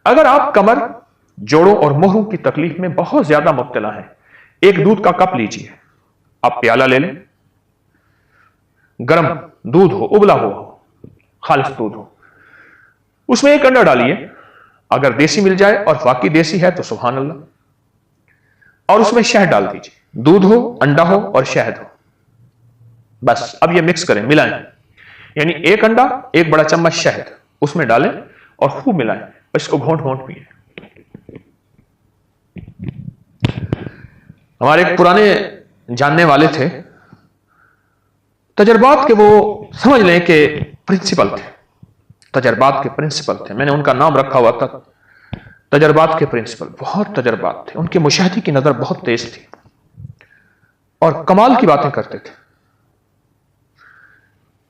اگر آپ کمر، جوڑوں اور مہروں کی تکلیف میں بہت زیادہ مبتلا ہیں، ایک دودھ کا کپ لیجیے، آپ پیالہ لے لیں، گرم دودھ ہو، ابلا ہوا ہو، خالص دودھ ہو، اس میں ایک انڈا ڈالیے، اگر دیسی مل جائے اور واقعی دیسی ہے تو سبحان اللہ، اور اس میں شہد ڈال دیجیے، دودھ ہو، انڈا ہو اور شہد ہو، بس اب یہ مکس کریں، ملائیں، یعنی ایک انڈا، ایک بڑا چمچ شہد اس میں ڈالیں اور خوب ملائیں، اس کو گھونٹ گھونٹ پیئیں۔ ہمارے ایک پرانے جاننے والے تھے، تجربات کے وہ سمجھ لیں کہ پرنسپل تھے، تجربات کے پرنسپل تھے، میں نے ان کا نام رکھا ہوا تھا تجربات کے پرنسپل، بہت تجربات تھے، ان کی مشاہدے کی نظر بہت تیز تھی اور کمال کی باتیں کرتے تھے۔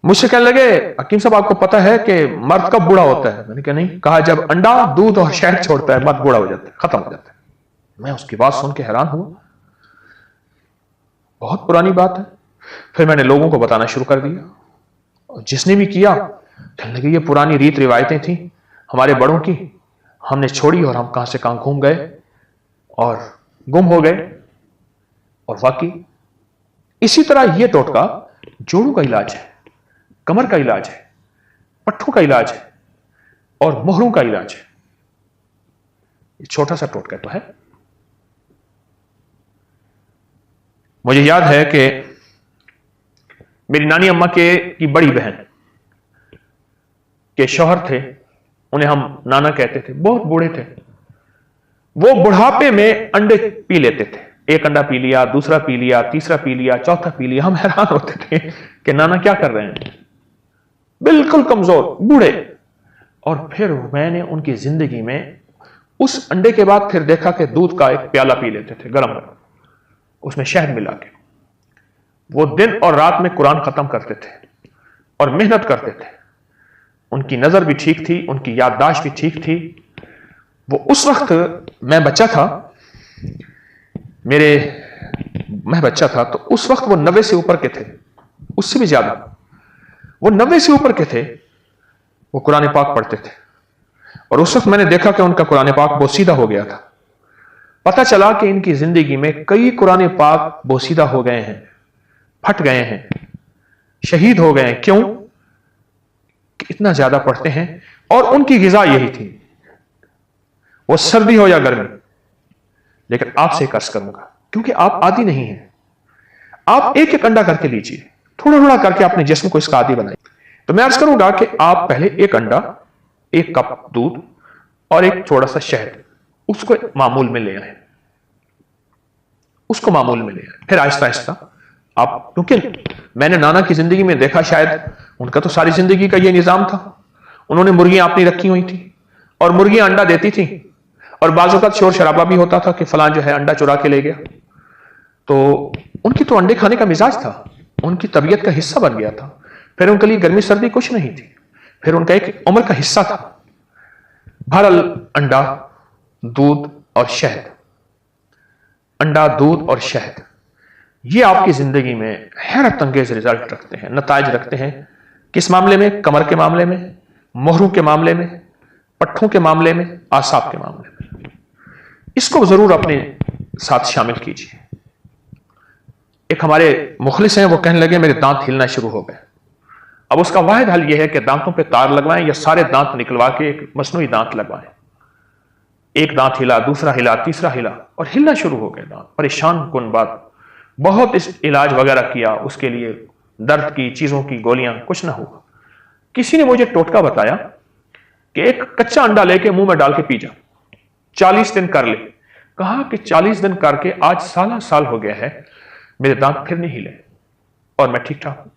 مجھ سے کہنے لگے حکیم صاحب آپ کو پتا ہے کہ مرد کب بوڑھا ہوتا ہے؟ میں نے کہا نہیں۔ کہا جب انڈا، دودھ اور شہد چھوڑتا ہے مرد بوڑھا ہو جاتا ہے، ختم ہو جاتا ہے۔ میں اس کی بات سن کے حیران ہوا، بہت پرانی بات ہے۔ پھر میں نے لوگوں کو بتانا شروع کر دیا، اور جس نے بھی کیا کہنے لگے یہ پرانی ریت روایتیں تھیں ہمارے بڑوں کی، ہم نے چھوڑی اور ہم کہاں سے کہاں گھوم گئے اور گم ہو گئے۔ اور واقعی اسی طرح یہ ٹوٹکا جوڑوں کا علاج ہے، کمر کا علاج ہے، پٹھوں کا علاج ہے اور مہروں کا علاج ہے۔ یہ چھوٹا سا ٹوٹکا تو ہے۔ مجھے یاد ہے کہ میری نانی اماں کی بڑی بہن کے شوہر تھے، انہیں ہم نانا کہتے تھے، بہت بوڑھے تھے، وہ بڑھاپے میں انڈے پی لیتے تھے، ایک انڈا پی لیا، دوسرا پی لیا، تیسرا پی لیا، چوتھا پی لیا۔ ہم حیران ہوتے تھے کہ نانا کیا کر رہے ہیں، بالکل کمزور بوڑھے۔ اور پھر میں نے ان کی زندگی میں اس انڈے کے بعد پھر دیکھا کہ دودھ کا ایک پیالہ پی لیتے تھے گرم گرم، اس میں شہد ملا کے۔ وہ دن اور رات میں قرآن ختم کرتے تھے اور محنت کرتے تھے، ان کی نظر بھی ٹھیک تھی، ان کی یادداشت بھی ٹھیک تھی۔ وہ اس وقت میں بچہ تھا تو اس وقت وہ 90 سے اوپر کے تھے، اس سے بھی زیادہ، وہ 90 سے اوپر کے تھے، وہ قرآن پاک پڑھتے تھے۔ اور اس وقت میں نے دیکھا کہ ان کا قرآن پاک بوسیدہ ہو گیا تھا۔ پتہ چلا کہ ان کی زندگی میں کئی قرآن پاک بوسیدہ ہو گئے ہیں، پھٹ گئے ہیں، شہید ہو گئے ہیں۔ کیوں؟ کہ اتنا زیادہ پڑھتے ہیں، اور ان کی غذا یہی تھی، وہ سردی ہو یا گرمی۔ لیکن آپ سے ایک عرض کروں گا، کیونکہ آپ عادی نہیں ہیں، آپ ایک ایک انڈا کر کے لیجئے، تھوڑا تھوڑا کر کے اپنے جسم کو اس کا عادی بنائیں۔ تو میں عرض کروں گا کہ آپ پہلے ایک انڈا، ایک کپ دودھ اور ایک تھوڑا سا شہد، اس کو معمول میں لے آئیں، اس کو معمول میں لے آئیں۔ پھر آہستہ آہستہ آپ، کیونکہ میں نے نانا کی زندگی میں دیکھا، شاید ان کا تو ساری زندگی کا یہ نظام تھا، انہوں نے مرغیاں اپنی رکھی ہوئی تھیں اور مرغیاں انڈا دیتی تھیں، اور بعض اوقات شور شرابہ بھی ہوتا تھا کہ فلاں جو ہے انڈا چرا کے لے گیا۔ تو ان کی تو انڈے کھانے کا مزاج تھا، ان کی طبیعت کا حصہ بن گیا تھا۔ پھر ان کے لیے گرمی سردی کچھ نہیں تھی، پھر ان کا ایک عمر کا حصہ تھا۔ بہرحال انڈا، دودھ اور شہد، انڈا، دودھ اور شہد، یہ آپ کی زندگی میں حیرت انگیز رزلٹ رکھتے ہیں، نتائج رکھتے ہیں۔ کس معاملے میں؟ کمر کے معاملے میں، مہروں کے معاملے میں، پٹھوں کے معاملے میں، اعصاب کے معاملے میں۔ اس کو ضرور اپنے ساتھ شامل کیجیے۔ ایک ہمارے مخلص ہیں، وہ کہنے لگے میرے دانت ہلنا شروع ہو گئے۔ اب اس کا واحد حل یہ ہے کہ دانتوں پہ تار لگوائیں یا سارے دانت نکلوا کے ایک مصنوعی دانت لگوائیں۔ ایک دانت ہلا، دوسرا ہلا، تیسرا ہلا، اور ہلنا شروع ہو گئے دانت۔ پریشان کن بات، بہت اس علاج وغیرہ کیا، اس کے لیے درد کی چیزوں کی گولیاں، کچھ نہ ہوا۔ کسی نے مجھے ٹوٹکا بتایا کہ ایک کچا انڈا لے کے منہ میں ڈال کے پی جا، 40 دن کر لے۔ کہا کہ 40 دن کر کے آج سالہ سال ہو گیا ہے، میرے دانت پھر نہیں ہلے اور میں ٹھیک ٹھاک ہوں۔